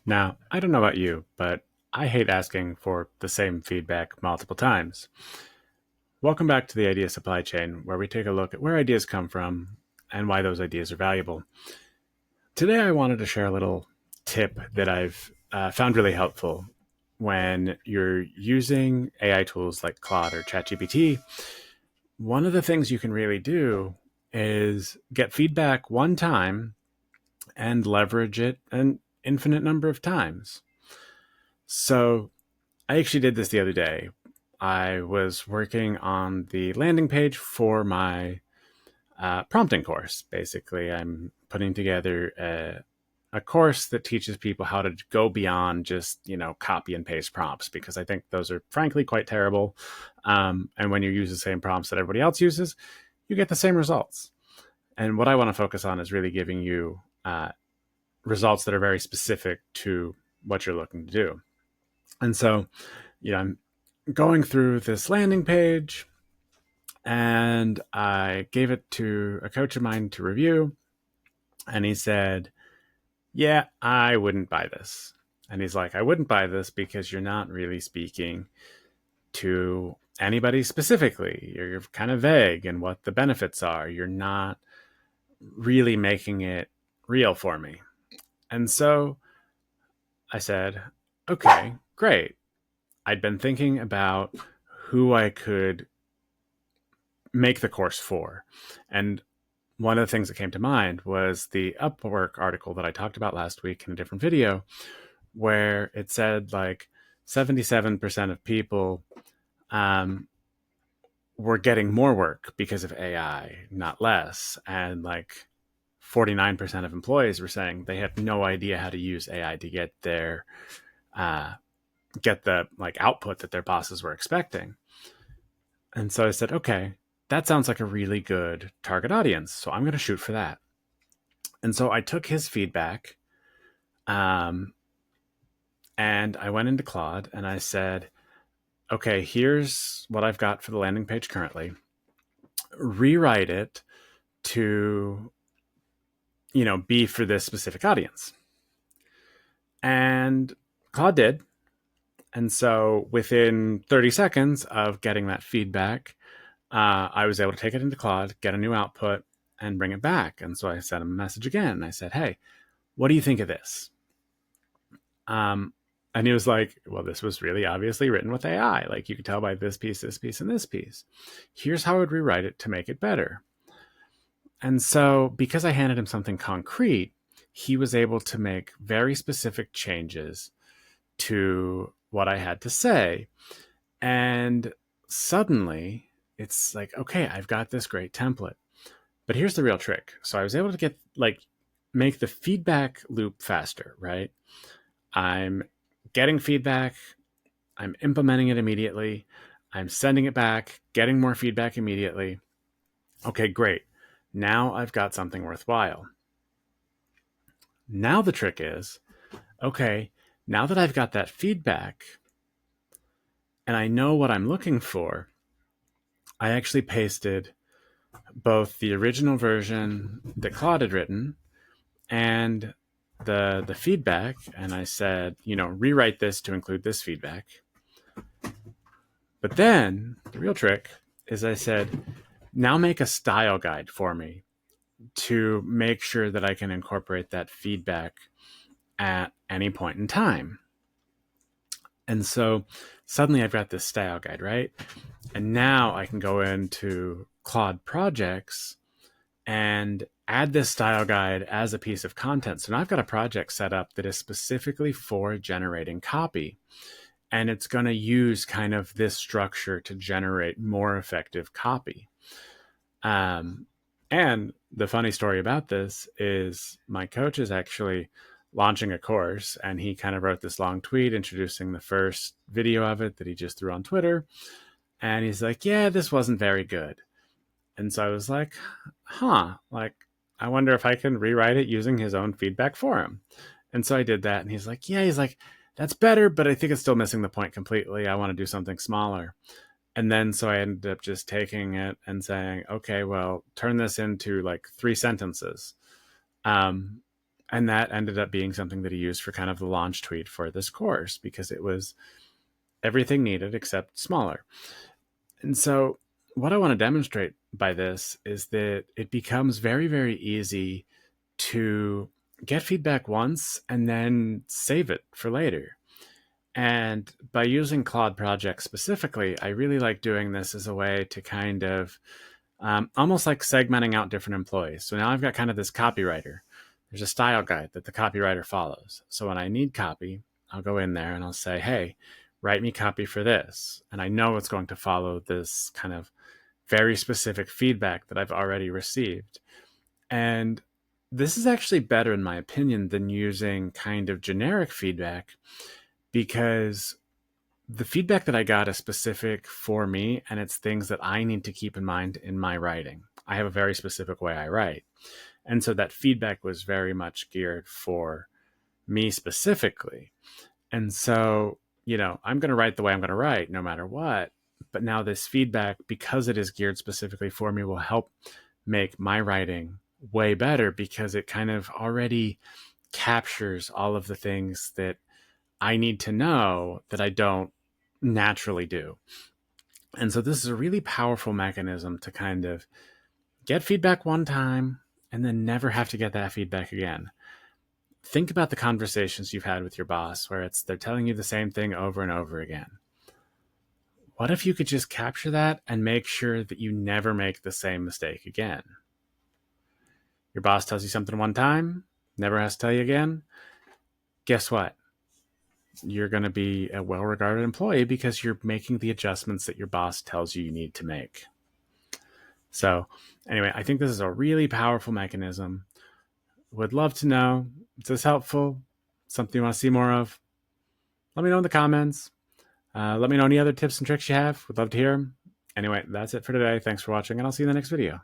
Now, I don't know about you, but I hate asking for the same feedback multiple times. Welcome back to the Idea Supply Chain, where we take a look at where ideas come from and why those ideas are valuable. Today, I wanted to share a little tip that I've found really helpful when you're using AI tools like Claude or ChatGPT. One of the things you can really do is get feedback one time and leverage it an infinite number of times. So, I actually did this the other day. I was working on the landing page for my prompting course. Basically, I'm putting together a course that teaches people how to go beyond just copy and paste prompts, because I think those are frankly quite terrible. And when you use the same prompts that everybody else uses, you get the same results. And what I want to focus on is really giving you results that are very specific to what you're looking to do. And so, I'm going through this landing page, and I gave it to a coach of mine to review. And he said, "Yeah, I wouldn't buy this." And he's like, "I wouldn't buy this because you're not really speaking to anybody specifically. You're kind of vague in what the benefits are. You're not really making it real for me." And so I said, "Okay, great." I'd been thinking about who I could make the course for. And one of the things that came to mind was the Upwork article that I talked about last week in a different video, where it said like 77% of people um, were getting more work because of AI, not less. And like 49% of employees were saying they had no idea how to use AI to uh, get the like output that their bosses were expecting. And so I said, okay, that sounds like a really good target audience. So I'm going to shoot for that. And so I took his feedback, um, and I went into Claude and I said, okay, here's what I've got for the landing page currently. Rewrite it to, be for this specific audience. And Claude did. And so within 30 seconds of getting that feedback, I was able to take it into Claude, get a new output, and bring it back. And so I sent him a message again. I said, "Hey, what do you think of this?" And he was like, "Well, this was really obviously written with AI. Like you could tell by this piece, and this piece. Here's how I would rewrite it to make it better." And so because I handed him something concrete, he was able to make very specific changes to what I had to say. And suddenly it's like, okay, I've got this great template. But here's the real trick. So I was able to make the feedback loop faster, right? I'm getting feedback, I'm implementing it immediately, I'm sending it back, getting more feedback immediately. Okay, great. Now I've got something worthwhile. Now the trick is, okay, now that I've got that feedback and I know what I'm looking for, I actually pasted both the original version that Claude had written and the feedback, and I said, rewrite this to include this feedback. But then the real trick is I said, now make a style guide for me to make sure that I can incorporate that feedback at any point in time. And so suddenly I've got this style guide, right? And now I can go into Claude projects and add this style guide as a piece of content. So now I've got a project set up that is specifically for generating copy. And it's going to use kind of this structure to generate more effective copy. And the funny story about this is my coach is actually launching a course, and he kind of wrote this long tweet introducing the first video of it that he just threw on Twitter. And he's like, "Yeah, this wasn't very good." And so I was like, like, I wonder if I can rewrite it using his own feedback for him. And so I did that. And he's like, "That's better, but I think it's still missing the point completely. I want to do something smaller." And then so I ended up just taking it and saying, okay, well, turn this into like 3 sentences. Um, And that ended up being something that he used for kind of the launch tweet for this course, because it was everything needed except smaller. And so, what I want to demonstrate by this is that it becomes very, very easy to get feedback once and then save it for later. And by using Claude Project specifically, I really like doing this as a way to kind of almost like segmenting out different employees. So now I've got kind of this copywriter. There's a style guide that the copywriter follows. So when I need copy, I'll go in there and I'll say, hey, write me copy for this. And I know it's going to follow this kind of very specific feedback that I've already received. And this is actually better, in my opinion, than using kind of generic feedback, because the feedback that I got is specific for me, and it's things that I need to keep in mind in my writing. I have a very specific way I write. And so that feedback was very much geared for me specifically. And so, I'm going to write the way I'm going to write no matter what. But now this feedback, because it is geared specifically for me, will help make my writing way better, because it kind of already captures all of the things that I need to know that I don't naturally do. And so this is a really powerful mechanism to kind of get feedback one time and then never have to get that feedback again. Think about the conversations you've had with your boss where they're telling you the same thing over and over again. What if you could just capture that and make sure that you never make the same mistake again? Your boss tells you something one time, never has to tell you again. Guess what? You're going to be a well-regarded employee because you're making the adjustments that your boss tells you need to make. So anyway, I think this is a really powerful mechanism. Would love to know, is this helpful? Something you want to see more of? Let me know in the comments. Let me know any other tips and tricks you have. Would love to hear them. Anyway, that's it for today. Thanks for watching, and I'll see you in the next video.